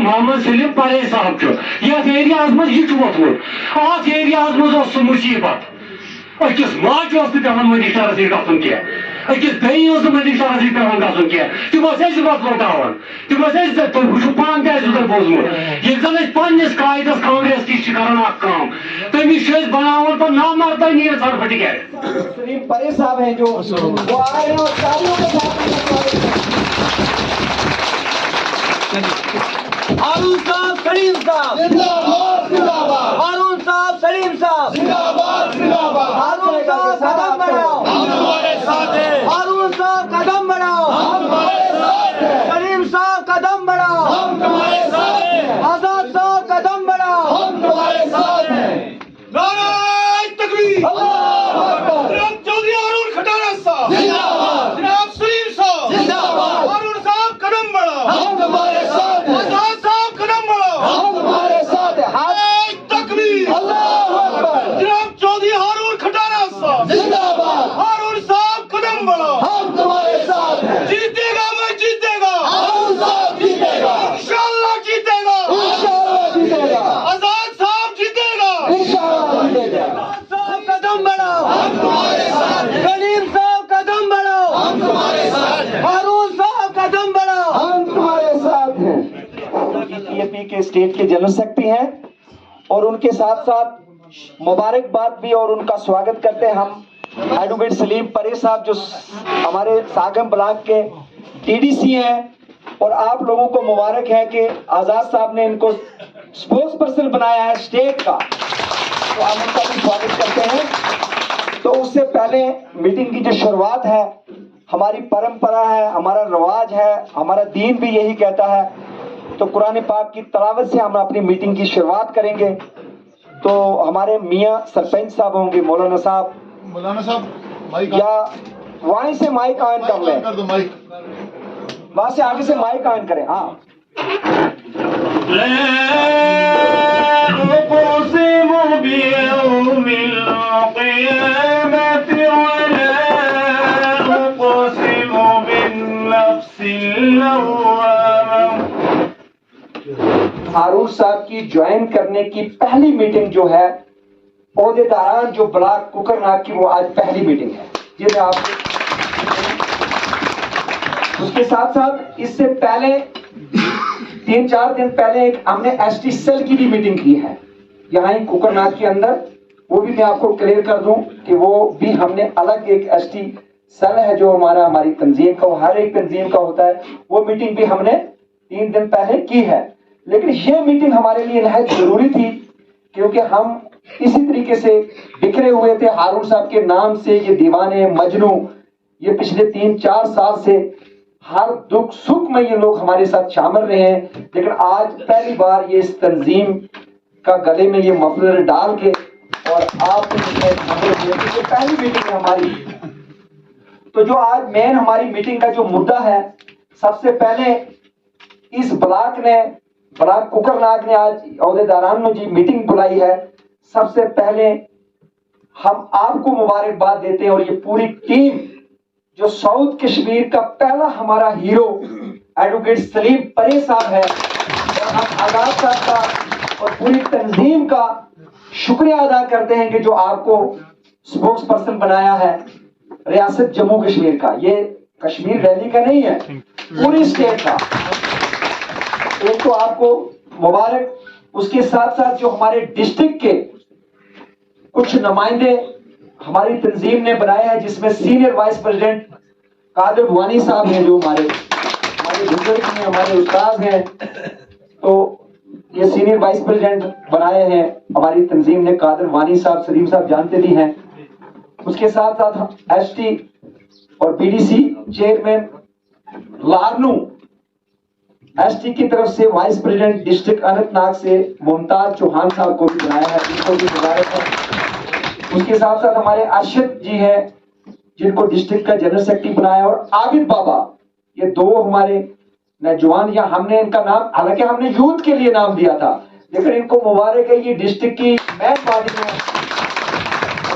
محمد سلیم پرے صاحب یتھ ایریاہس مز یہ ووتمت ات ایریاہس مز سہ مصیبت أکس ماجہ ٲس نہٕ پیٚوان مٔنِشتَرَس سۭتۍ گژھُن کینٛہہ أکِس بیٚنہِ ٲس نہٕ مٔنِشتَرَس سۭتۍ پیٚوان گژھُن کینٛہہ تِم ٲسۍ اَسہِ وۄتلوٹاوان تِم ٲسۍ اَسہِ تُہۍ وٕچھِو پانہٕ تہِ آسِوٕ تۄہہِ بوٗزمُت ییٚلہِ زَن أسۍ پنٛنِس قاعدَس کانگریس کِس چھِ کران اکھ کٲم تٔمِس چھِ أسۍ بناوان پَتہٕ نامردٲنی ژَٹہٕ ٹِکیٚٹ سلیم پرے صاحب ہیں جو وہ آ رہے ہیں اور تالیوں کے ساتھ ہارون صاحب سلیم صاحب زندہ باد زندہ باد ہارون صاحب سلیم صاحب زندہ باد زندہ باد ہارون صاحب قدم بڑھاؤ ہم تمہارے ساتھ ہیں ہارون صاحب قدم بڑھاؤ ہم تمہارے ساتھ ہیں سلیم صاحب قدم بڑھاؤ ہم تمہارے ساتھ ہیں آزاد صاحب قدم بڑھاؤ ہم تمہارے ساتھ ہیں نعرہ تکبیر اللہ اکبر جناب چودھری ہارون کھٹارہ صاحب زندہ باد جناب سلیم صاحب زندہ باد ہارون صاحب قدم بڑھاؤ ہم تمہارے ساتھ ہیں آزاد صاحب قدم بڑھاؤ ہم تمہارے ساتھ ہیں نعرہ تکبیر اللہ اکبر جناب چودھری ہارون کھٹارہ صاحب زندہ باد ہارون صاحب قدم بڑھاؤ ہم تمہارے ساتھ ہیں جیتے گا میں جیتے گا ہارون صاحب جیتے گا انشاءاللہ جیتے گا انشاءاللہ جیتے گا آزاد صاحب جیتے گا انشاءاللہ جیتے گا صاحب قدم بڑھاؤ ہم تمہارے ساتھ ہیں سلیم صاحب قدم بڑھاؤ ہم تمہارے ساتھ ہیں ہارون صاحب قدم بڑھاؤ ہم تمہارے ساتھ ہیں پی اے پی کے اسٹیٹ کے جنرل سیکرٹری ہیں اور ان کے ساتھ ساتھ مبارکباد بھی اور ان کا سواگت کرتے ہیں ہم ایڈوکیٹ سلیم پرے صاحب جو ہمارے ساگم بلاک کے ٹی ڈی سی ہیں اور آپ لوگوں کو مبارک ہے کہ آزاد صاحب نے ان کو اسپوکس پرسن بنایا ہے اسٹیٹ کا تو ہم ان کا بھی سواگت کرتے ہیں تو اس سے پہلے میٹنگ کی جو شروعات ہے ہماری پرمپرا ہے ہمارا رواج ہے ہمارا دین بھی یہی کہتا ہے تو قرآن پاک کی تلاوت سے ہم اپنی میٹنگ کی شروعات کریں گے تو ہمارے میاں سرپنچ صاحب ہوں گے مولانا صاحب مولانا صاحب مائک یا وہیں سے مائک آن کر لیں کر دو مائک وہاں سے آگے سے مائک آن کریں ہاں أقسم بيوم القيامة ولا أقسم بالنفس اللوامة ہارون صاحب کی جوائن کرنے کی پہلی میٹنگ جو ہے عہدے داران جو بلاک کوکرناگ کی وہ آج پہلی میٹنگ ہے یہ میں آپ اس کے ساتھ ساتھ اس سے پہلے 3-4 دن پہلے ایک ہم نے ایس ٹی سیل کی بھی میٹنگ کی ہے یہاں ہی کوکرناگ کے اندر وہ بھی میں آپ کو کلیئر کر دوں کہ وہ بھی ہم نے الگ ایک ایس ٹی سیل ہے جو ہماری تنظیم کا وہ ہر ایک تنظیم کا ہوتا ہے وہ میٹنگ بھی ہم نے 3 دن پہلے کی ہے لیکن یہ میٹنگ ہمارے لیے نہایت ضروری تھی کیونکہ ہم اسی طریقے سے بکھرے ہوئے تھے ہارون صاحب کے نام سے یہ دیوانے مجنو یہ پچھلے 3-4 سال سے ہر دکھ سکھ میں یہ لوگ ہمارے ساتھ شامل رہے ہیں لیکن آج پہلی بار یہ اس تنظیم کا گلے میں یہ مفلر ڈال کے اور آپ یہ پہلی میٹنگ ہے ہماری تو جو آج مین ہماری میٹنگ کا جو مدعا ہے سب سے پہلے اس بلاک کوکرناگ نے آج عہدے داران نے جی میٹنگ بلائی ہے سب سے پہلے ہم آپ کو مبارکباد دیتے ہیں اور یہ پوری ٹیم جو ساؤتھ کشمیر کا پہلا ہمارا ہیرو ایڈوکیٹ سلیم پرے صاحب ہے اور ہم آزاد صاحب کا اور پوری تنظیم کا شکریہ ادا کرتے ہیں کہ جو آپ کو اسپوکس پرسن بنایا ہے ریاست جموں کشمیر کا یہ کشمیر ویلی کا نہیں ہے پوری اسٹیٹ کا ایک تو آپ کو مبارک اس کے ساتھ ساتھ جو ہمارے ڈسٹرکٹ کے کچھ نمائندے ہماری تنظیم نے بنایا ہے جس میں سینئر وائس پریزیڈنٹ قادر وانی صاحب ہیں جو ہمارے بزرگ ہیں ہمارے استاد ہیں تو یہ سینئر وائس پریزیڈنٹ بنائے ہیں ہماری تنظیم نے قادر وانی صاحب سلیم صاحب جانتے بھی ہیں اس کے ساتھ ساتھ ایس ٹی اور B D C chairman Larnoo S T کی طرف سے vice president district Anantnag سے ممتاز چوہان صاحب کو بھی بنایا ہے ان کو بھی مبارک ہے اس کے ساتھ ساتھ ہمارے ارشد جی ہیں جن کو ڈسٹرکٹ کا جنرل سیکرٹری بنایا اور عابد بابا یہ دو ہمارے نوجوان یا ہم نے ان کا نام حالانکہ ہم نے یوتھ کے لیے نام دیا تھا لیکن ان کو مبارک ہے یہ ڈسٹرکٹ کی مین باڈی میں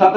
7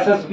SSP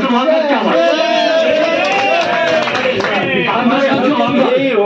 2000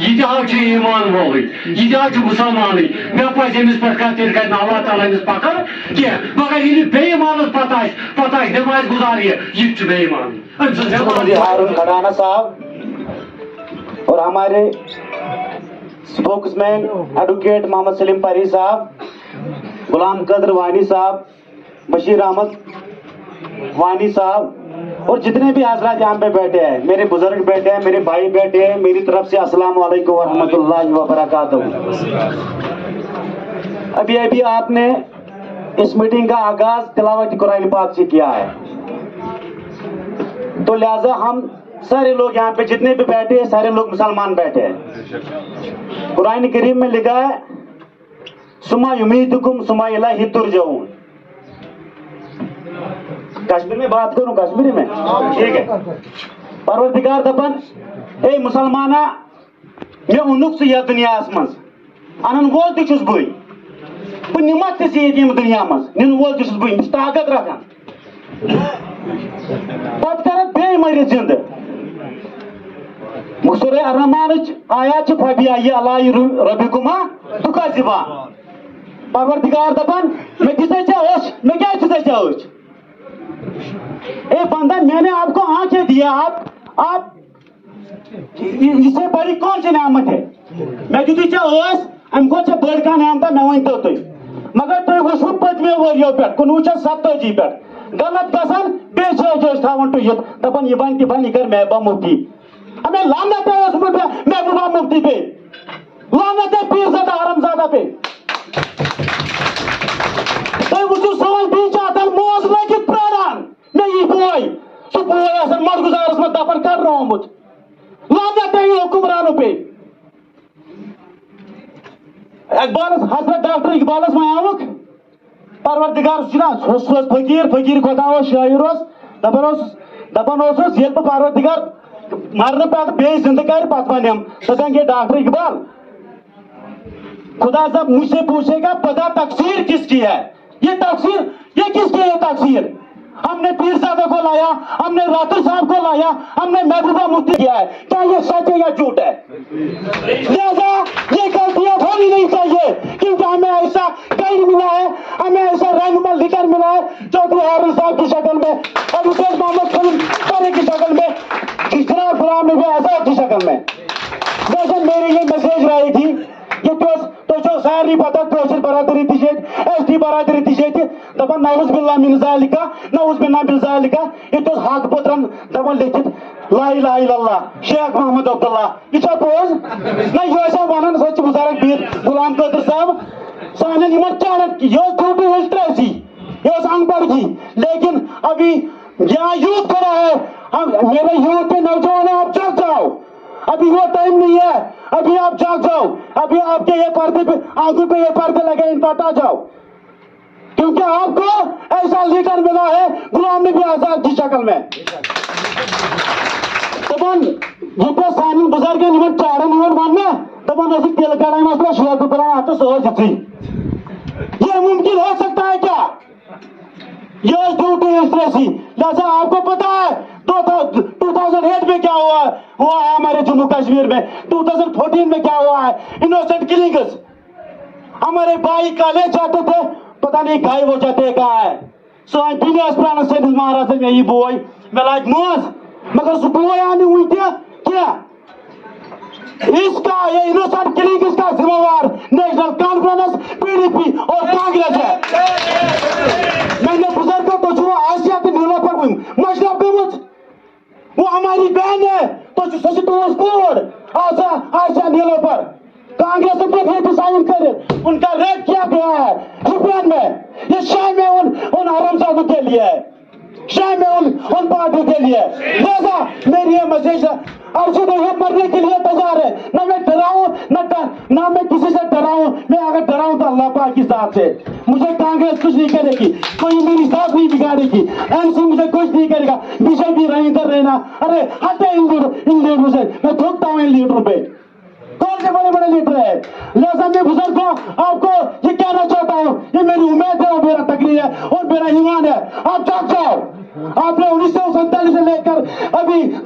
یہ ایمان وول یہ مسلمان مے پہ امس پہ تیل کر اللہ تعالیٰ امس پکڑ کی مگر یہ بے ایمانس پتہ نماز گزار یہ بے ایمان ہارون کھڑانا صاحب اور ہمارے اسپوکس مین ایڈوکیٹ محمد سلیم پری صاحب، غلام قدر وانی صاحب، بشیر احمد وانی صاحب اور جتنے بھی حضرات یہاں پہ بیٹھے ہیں، میرے بزرگ بیٹھے ہیں، میرے بھائی بیٹھے ہیں، میری طرف سے السلام علیکم ورحمۃ اللہ وبرکاتہ۔ ابھی آپ نے اس میٹنگ کا آغاز تلاوت قرآن پاک سے کیا ہے، تو لہذا ہم سارے لوگ یہاں پہ جتنے بھی بیٹھے ہیں سارے لوگ مسلمان بیٹھے ہیں۔ قرآن کریم میں لکھا ہے سما یمیتکم سما الیہ ترجعون۔ کشمیر میں بات کروں، کشمیری میں ٹھیک ہے۔ پروردگار دپان اے مسلمانا مے اونک ژٕ یتھ دنیاہس منٛز، انن وول تہِ چھُس بٕے، بہٕ نِمکھ تہِ ژٕ ییٚتہِ ییٚمہِ دُنیا منٛز، نِنہٕ وول تہِ چھُس بٕے، بہٕ چھُس طاقت رکھان، پتہٕ کرکھ بیٚیہِ مٔرِتھ زِندٕ۔ سورہ الرحمانٕچ آیات چھِ فبِأَيِّ آلَاءِ رَبِّكُمَا تُكَذِّبَانِ۔ پروردگار دپان مے دِژے ژےٚ أچھ، مے کیٛازِ دِژے ژےٚ أچھ؟ اے بندہ میں نے آپ کو آنکھیں دیا، آپ اس سے بڑی کون سی نعمت ہے؟ میں دیتی ژےٚ ام کھۄتہٕ چھےٚ بٔڑ کانٛہہ نعمتا مےٚ ؤنۍتو تُہۍ، مگر تُہۍ وٕچھوٕ پٔتمیو ؤرۍیو پٮ۪ٹھ 1947 پٮ۪ٹھ غلط گژھان بیٚیہِ چھِ تھاوان ٹُوِتھ دپان یہِ بنہِ تہِ بنہِ، یہِ کر محبوبہ مفتی۔ ہمیں لعنت ہے اس محبوبہ مفتی پہ، لعنت ہے پیر زادہ حرم زادہ پہ۔ تُہۍ وٕچھِو سٲنۍ بیٚنہِ چھِ اتھن موز لٲگِتھ پرٛاران مےٚ یی بوے، سُہ بوے آسان مۄٹھ منٛز دفن کرنومُت، لعنت ہے یہ حکمرانوں پہ۔ اقبالس حضرت ڈاکٹر اقبالس وۄنۍ آوُکھ پروردگار سُہ اوس فقیٖر خۄدا اوس شٲعر اوس دپان اوسُس ییٚلہِ بہٕ پروردگار مرنہٕ پتہٕ بیٚیہِ زندٕ کرِ پتہٕ ونٮ۪م دپان گے ڈاکٹر اقبال خدا جب مجھ سے پوچھے گا پتا تقصیر کس کی ہے، یہ تقصیر یہ کس کی ہے تقصیر؟ ہم نے پیر صاحب کو لایا، ہم نے راتر صاحب کو لایا، ہم نے محبوبہ مفتی کیا ہے، کیا یہ سچ ہے یا جھوٹ ہے؟ لہذا یہ غلطیاں ہونی نہیں چاہیے، کیونکہ ہمیں ایسا گائیڈ ملا ہے، ہمیں ایسا رہنما لیڈر ملا ہے چودھری ہارون صاحب کی شکل میں، ایڈوکیٹ محمد سلیم پری کی شکل میں، جناب غلام نبی آزاد کی شکل میں۔ ویسے میری یہ میسج رہی تھی، یہ تو سارے پتہ کٲشِر برادری تہِ چھِ ییٚتہِ، ایس ٹی برادری تہِ چھِ ییٚتہِ، دپان نعوذ باللہ من ذالکہ، نعوذ باللہ من ذالکہ، ییٚتہِ اوس حق پوترن دپان لیکھِتھ لا الہ الا اللہ شیخ محمد عبداللہ، یہ چھا پوز؟ نہ یہ ٲسۍ ونان سۄ چھِ بُزرگ پیر غلام قادر صاحب سانٮ۪ن یِمن چارن یہ اوس ڈیوٹی لٹریسی، یہ اوس ان پڑھ کی، لیکن ابھی یہاں یوتھ کھڑا ہے، میرے یوتھ کے نوجوان ہیں، آپ جگ جاؤ، ابھی وہ ٹائم نہیں ہے، ابھی آپ جاگ جاؤ، ابھی آپ کے یہ پردے پہ آنکھوں پہ یہ پردے لگے ان پر ہٹا جاؤ، کیونکہ آپ کو ایسا لیڈر ملا ہے غلام نبی آزاد کی شکل میں۔ دپان یہ پہ سان بزرگ ان چارن ون دپان ٲسِکھ تِلہٕ کڑان مسئلہ شیخ بلان ہاتس ٲس یِژٕے، یہ ممکن ہو سکتا ہے کیا؟ یہ ڈیوٹی لٹریسی، لہذا آپ کو پتا ہے 2008 میں کیا ہوا ہے ہمارے جموں کشمیر میں، 2014 میں کیا ہوا ہے، انوسنٹ کلنگز، ہمارے بھائی کالج جاتے تھے پتہ نہیں غائب ہو جاتے کہاں ہے، سٲنۍ بیٚنہِ ٲس پرٛانس سٲنِس مہرازس مےٚ یی بوے مےٚ لاگہِ موز، مگر سُہ بوے آو نہٕ وُنہِ تہِ کینٛہہ۔ اس کا یہ انوسنٹ کلنگز کا ذمہ وار نیشنل کانفرنس PDP اور کانگریس ہے۔ میں نے بزرگوں کو جو آسیا کے نیلو پر مشرف گمت، وہ ہماری بہن ہے، تو سچ تو کوڑ آسیا نیلو پر کانگریس نے سائن کرے، ان کا ریپ کیا گیا ہے شوپین میں، یہ شاہ میں ان حرمزادوں کے لیے ہے، شاہ میں ان پارٹیوں کے لیے، لہذا میری یہ میسج ہے ارشد یہ مرنے کے لیے تیار ہے، نہ میں ڈراؤں نہ میں کسی سے ڈراؤں، میں اگر ڈراؤں تو اللہ پاک کی ذات سے، مجھے کانگریس کچھ نہیں کرے گی، کوئی میری ذات نہیں بگاڑے گی، NC مجھے کچھ نہیں کرے گا، BJP ادھر رہنا، ارے ہٹے ان لیڈروں سے، میں تھوکتا ہوں ان لیڈروں پہ، کون سے بڑے بڑے لیڈر ہیں؟ لہذا میں بزرگوں آپ کو یہ کہنا چاہتا ہوں، یہ میری امید ہے اور میرا تقریر ہے اور میرا ایمان ہے، آپ جاگ جاؤ، آپ نے 1947 سے لے کر ابھی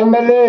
MLA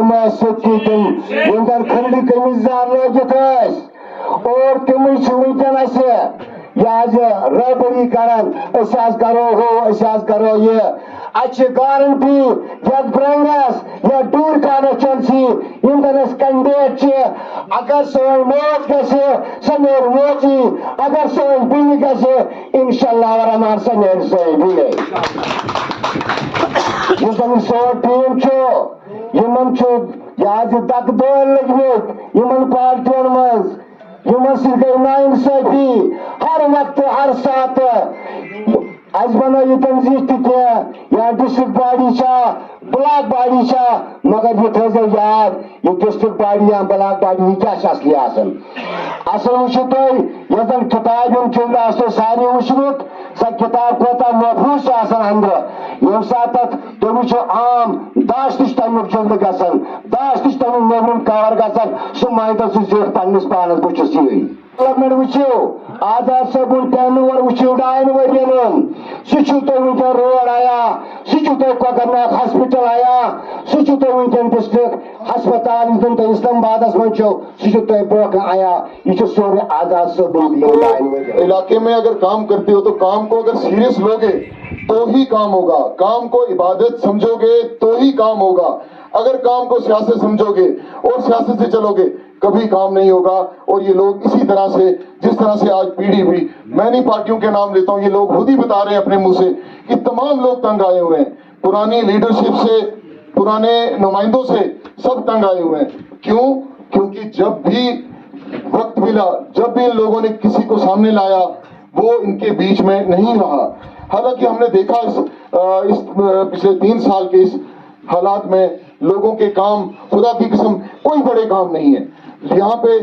تم سچی تم ونکن کھنڈی کمیزدار لوگت اور تم ونکن یہ ربڑی کران کرو ہو کرو یہ اچھے گارنٹی یت برنگس یا ٹور کانسٹیچوینسی ونکس کینڈیڈیٹ اگر سون موت گژھِ سۄ نیرِ موتی اگر سون بیٚنہِ گژھِ انشاءاللہ الرحمن سۄ نیرِ سٲنۍ بیٚنے یُس زن سون ٹیٖم چھُ یِمن چھُ یہِ دکہٕ دٲرۍ لٔگمٕتۍ یِمن پارٹین منٛز یِمن سۭتۍ گٔے نااِنصٲفی ہر وقتہٕ ہر ساتہٕ اَسہِ بنٲو یہِ تنظیٖم تہِ کینٛہہ یا ڈسٹرکٹ باڈی چھا بلاک باڈی چھا مگر یہ تھٲیزیو یاد یہ ڈسٹرکٹ باڈی یا بلاک باڈی یہ کیا چھِ اصلی آسان اصل وٕچھِو تُہۍ یۄس زن کِتاب یِم چھِ آسہِ تۄہہِ سارنٕے وٕچھمُت سۄ کِتاب کوتاہ محفوٗظ چھِ آسان أنٛدرٕ ییٚمہِ ساتہٕ تُہۍ وٕچھِو عام داش تہِ چھُ تَمیُک جُملہٕ گژھان داش تہِ چھُ تَمیُک نیبرِم کور گژھان سُہ مٲنۍتو سُہ زِٹھ پننِس پانس بہٕ چھُس یی ڈیولپمنٹ وٕچھِو آزاد صٲبُن ٹینور وٕچھِو 2.5 ؤرین ہُنٛد سُہ چھُو تۄہہِ وٕنکٮ۪ن روڈ آیا سُہ چھُو تۄہہِ کۄکرناگ ہاسپِٹل آیا سُہ چھُو تۄہہِ وٕنکٮ۪ن ڈسٹرکٹ ہسپتال یُس زن تۄہہِ اسلام آبادس منٛز چھُو سُہ چھُو تۄہہِ برونٛہہ آیا یہ چھُ سورُے آزاد صٲبُن 2.5 ؤرین علاقے میں اگر کام کرتے ہو تو کام کو اگر سیریس لوگے تو ہی کام ہوگا کام کو عبادت سمجھو گے تو ہی کام ہوگا اگر کام کو سیاست سمجھو گے اور سیاست سے چلو گے کبھی کام نہیں ہوگا اور یہ لوگ اسی طرح سے جس طرح سے آج پیڑھی ہوئی میں نہیں پارٹیوں کے نام لیتا ہوں یہ لوگ خود ہی بتا رہے ہیں اپنے منہ سے کہ تمام لوگ تنگ آئے ہوئے ہیں پرانی لیڈرشپ سے پرانے نمائندوں سے سب تنگ آئے ہوئے ہیں کیوں کیونکہ جب بھی وقت ملا جب بھی ان لوگوں نے کسی کو سامنے لایا وہ ان کے بیچ میں نہیں رہا حالانکہ ہم نے دیکھا اس پچھلے 3 سال کے اس حالات میں لوگوں کے کام خدا کی قسم کوئی بڑے کام نہیں ہے یہاں پہ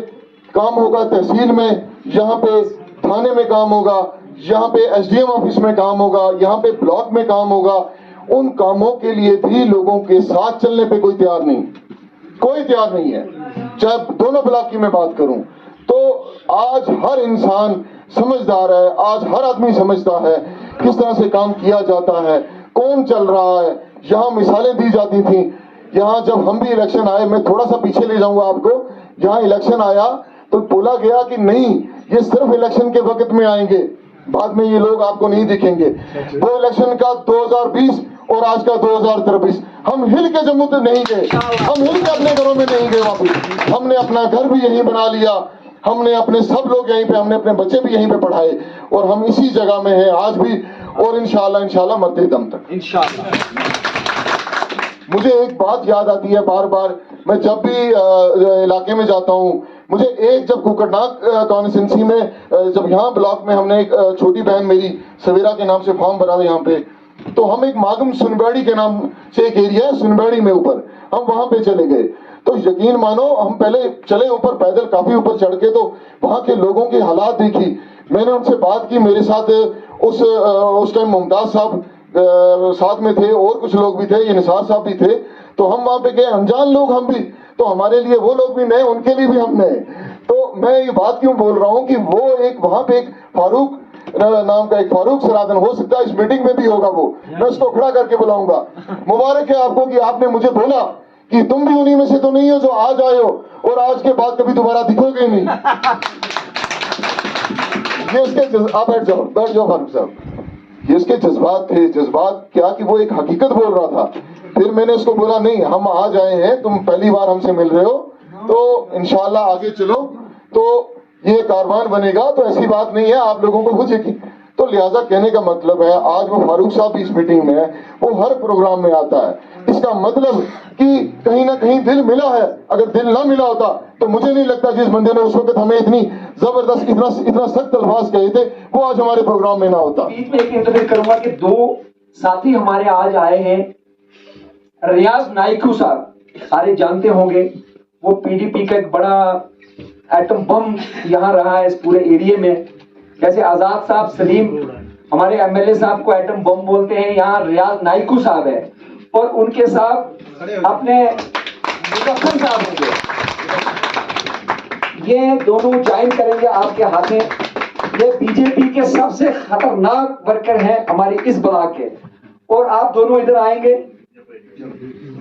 کام ہوگا تحصیل میں یہاں پہ تھانے میں کام ہوگا یہاں پہ ایس ڈی ایم آفس میں کام ہوگا یہاں پہ بلاک میں کام ہوگا ان کاموں کے لیے بھی لوگوں کے ساتھ چلنے پہ کوئی تیار نہیں ہے چاہے دونوں بلاک کی میں بات کروں تو آج ہر انسان سمجھدار ہے آج ہر آدمی سمجھتا ہے کس طرح سے کام کیا جاتا ہے کون چل رہا ہے یہاں مثالیں دی جاتی تھیں یہاں جب ہم بھی الیکشن آئے میں تھوڑا سا پیچھے لے جاؤں گا آپ کو یہاں الیکشن آیا تو بولا گیا کہ نہیں یہ صرف الیکشن کے وقت میں آئیں گے بعد میں یہ لوگ آپ کو نہیں دکھیں گے وہ الیکشن کا 2020 اور آج کا 2023 ہم ہل کے جموں تک نہیں گئے ہم ہل کے اپنے گھروں میں نہیں گئے واپس ہم نے اپنا گھر بھی یہیں بنا لیا ہم نے اپنے سب لوگ یہیں پہ ہم نے اپنے بچے بھی یہیں پہ پڑھائے اور ہم اسی جگہ میں ہیں آج بھی اور انشاءاللہ مرتے دم تک مجھے ایک بات یاد آتی ہے بار بار میں جب بھی علاقے میں جاتا ہوں مجھے ایک جب کوکرناگ کانسٹیچوئنسی میں جب یہاں بلاک میں ہم نے ایک چھوٹی بہن میری سویرا کے نام سے فارم بنا یہاں پہ تو ہم ایک ماگم سنبیڑی کے نام سے ایک ایریا ہے سنبیڑی میں اوپر ہم وہاں پہ چلے گئے تو یقین مانو ہم پہلے چلے اوپر پیدل کافی اوپر چڑھ کے تو وہاں کے لوگوں کے حالات دیکھی میں نے ان سے بات کی میرے ساتھ اس ٹائم ممتاز صاحب ساتھ میں تھے اور کچھ لوگ بھی تھے یہ نثار صاحب بھی تھے تو ہم وہاں پہ گئے انجان لوگ ہم بھی تو ہمارے لیے وہ لوگ بھی نئے ان کے لیے بھی ہم نئے تو میں یہ بات کیوں بول رہا ہوں کہ وہ ایک وہاں پہ ایک فاروق نام کا ایک فاروق سرادن ہو سکتا ہے اس میٹنگ میں بھی ہوگا وہ میں اس کو کھڑا کر کے بلاؤں گا مبارک ہے آپ کو کہ آپ نے مجھے بولا کہ تم بھی انہی میں سے تو نہیں ہو جو آج آئے ہو اور آج کے بعد کبھی دوبارہ دکھو گے نہیں یہ اس کے آپ بیٹھ جاؤ فاروق صاحب یہ اس کے جذبات تھے جذبات کیا کہ وہ ایک حقیقت بول رہا تھا پھر میں نے اس کو بولا نہیں ہم آج آئے ہیں تم پہلی بار ہم سے مل رہے ہو تو انشاءاللہ آگے چلو تو یہ کاروان بنے گا تو ایسی بات نہیں ہے آپ لوگوں کو خود یقین تو لہٰذا کہنے کا مطلب ہے آج وہ فاروق صاحب بھی اس میٹنگ میں ہے وہ ہر پروگرام میں آتا ہے اس کا مطلب کہ کہیں نہ کہیں دل ملا ہے اگر دل نہ ملا ہوتا تو مجھے نہیں لگتا جس بندے نے اس وقت ہمیں اتنی زبردست اتنا سخت الفاظ کہے تھے وہ آج ہمارے پروگرام میں نہ ہوتا بیچ میں ایک انٹرویو کروں گا کہ 2 ساتھی ہمارے آج آئے ہیں ریاض نائکو صاحب سارے جانتے ہوں گے وہ پی ڈی پی کا ایک بڑا ایٹم بم یہاں رہا ہے اس پورے ایریے میں جیسے آزاد صاحب سلیم ہمارے ایم ایل اے صاحب کو ایٹم بم بولتے ہیں یہاں ریاض نائکو صاحب ہے اور ان کے ساتھ اپنے مظفر صاحب ہوں گے یہ دونوں جوائن کریں گے آپ کے ہاتھیں یہ بی جے پی کے سب سے خطرناک ورکر ہیں ہمارے اس بلاک کے اور آپ دونوں ادھر آئیں گے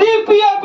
DPAP,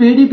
PDP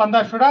15-16